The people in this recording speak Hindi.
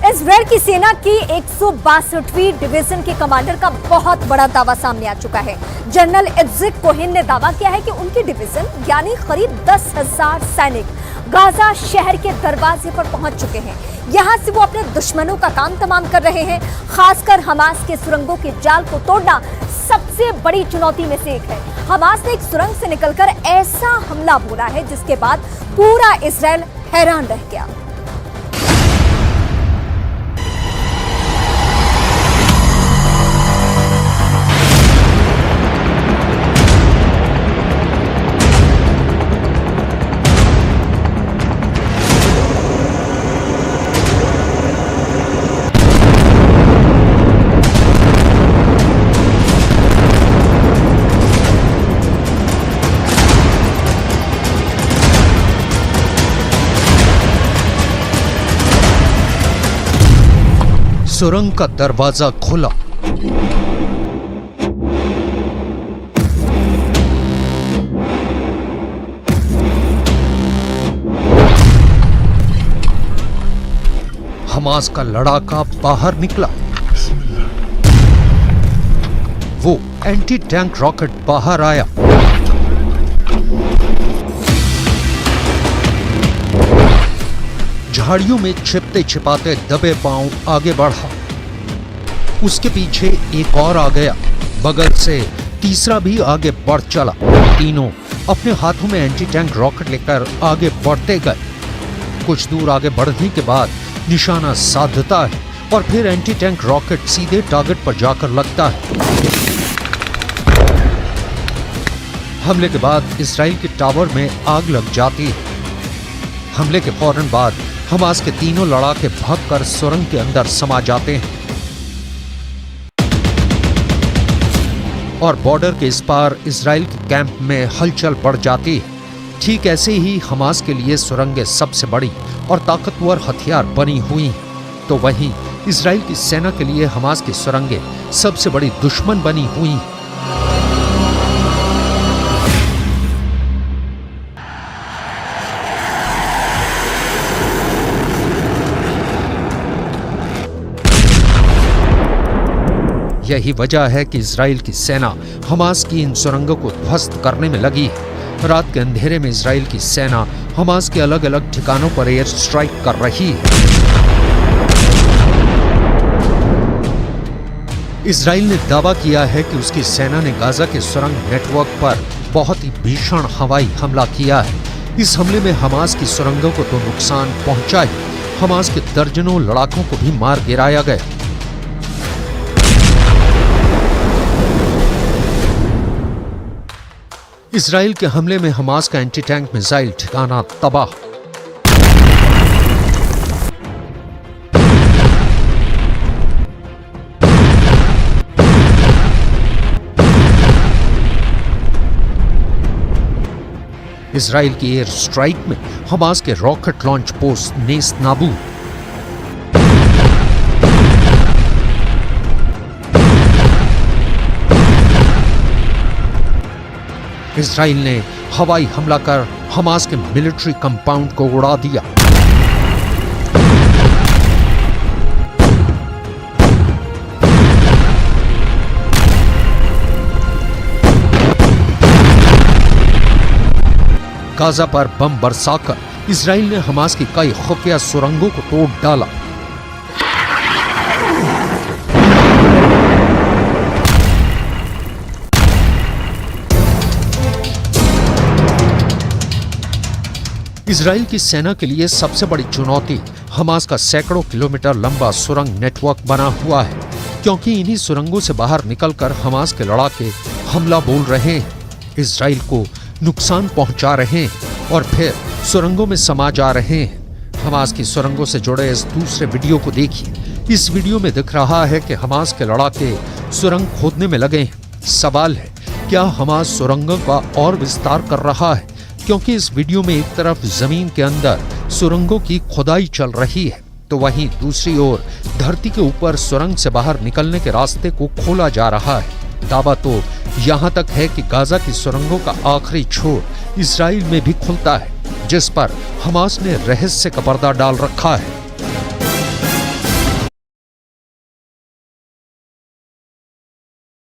इजरायल की सेना की 162वीं डिवीजन के कमांडर का बहुत बड़ा दावा सामने आ चुका है। जनरल इत्ज़िक कोहेन ने दावा किया है कि उनकी डिवीजन यानी करीब 10,000 सैनिक गाजा शहर के दरवाजे पर पहुंच चुके हैं। यहां से वो अपने दुश्मनों का काम तमाम कर रहे हैं। खासकर हमास के सुरंगों के जाल को तोड़ना सबसे बड़ी चुनौती में से एक है। हमास ने एक सुरंग से निकलकर ऐसा हमला बोला है जिसके बाद पूरा इजरायल हैरान रह गया। सुरंग का दरवाजा खुला। हमास का लड़ाका बाहर निकला। वो एंटी टैंक रॉकेट बाहर आया। झाड़ियों में छिपते छिपाते दबे पांव आगे बढ़ा। उसके पीछे एक और आ गया। बगल से तीसरा भी आगे बढ़ चला। तीनों अपने हाथों में एंटी टैंक रॉकेट लेकर आगे बढ़ते गए। कुछ दूर आगे बढ़ने के बाद निशाना साधता है और फिर एंटी टैंक रॉकेट सीधे टारगेट पर जाकर लगता है। हमले के बाद इजराइल के टावर में आग लग जाती है। हमले के फौरन बाद हमास के तीनों लड़ाके भागकर सुरंग के अंदर समा जाते हैं और बॉर्डर के इस पार इजराइल के कैंप में हलचल बढ़ जाती है। ठीक ऐसे ही हमास के लिए सुरंगें सबसे बड़ी और ताकतवर हथियार बनी हुई हैं, तो वहीं इजराइल की सेना के लिए हमास की सुरंगें सबसे बड़ी दुश्मन बनी हुई हैं। यही वजह है कि इजराइल की सेना हमास की इन सुरंगों को ध्वस्त करने में लगी है। रात के अंधेरे में इजराइल की सेना हमास के अलग अलग ठिकानों पर एयर स्ट्राइक कर रही है। इजराइल ने दावा किया है कि उसकी सेना ने गाजा के सुरंग नेटवर्क पर बहुत ही भीषण हवाई हमला किया है। इस हमले में हमास की सुरंगों को तो नुकसान पहुंचा ही, हमास के दर्जनों लड़ाकों को भी मार गिराया गया। इजराइल के हमले में हमास का एंटी टैंक मिसाइल ठिकाना तबाह। इजराइल की एयर स्ट्राइक में हमास के रॉकेट लॉन्च पोस्ट नेस्त नाबूद। इजराइल ने हवाई हमला कर हमास के मिलिट्री कंपाउंड को उड़ा दिया। गाजा पर बम बरसाकर इजराइल ने हमास की कई खुफिया सुरंगों को तोड़ डाला। इजराइल की सेना के लिए सबसे बड़ी चुनौती हमास का सैकड़ों किलोमीटर लंबा सुरंग नेटवर्क बना हुआ है, क्योंकि इन्हीं सुरंगों से बाहर निकलकर हमास के लड़ाके हमला बोल रहे हैं, इजराइल को नुकसान पहुंचा रहे हैं और फिर सुरंगों में समा जा रहे हैं। हमास की सुरंगों से जुड़े इस दूसरे वीडियो को देखिए। इस वीडियो में दिख रहा है कि हमास के लड़ाके सुरंग खोदने में लगे हैं। सवाल है, क्या हमास सुरंगों का और विस्तार कर रहा है? क्योंकि इस वीडियो में एक तरफ जमीन के अंदर सुरंगों की खुदाई चल रही है, तो वहीं दूसरी ओर धरती के ऊपर सुरंग से बाहर निकलने के रास्ते को खोला जा रहा है। दावा तो यहाँ तक है कि गाजा की सुरंगों का आखिरी छोर इजराइल में भी खुलता है, जिस पर हमास ने रहस्य का पर्दा डाल रखा है।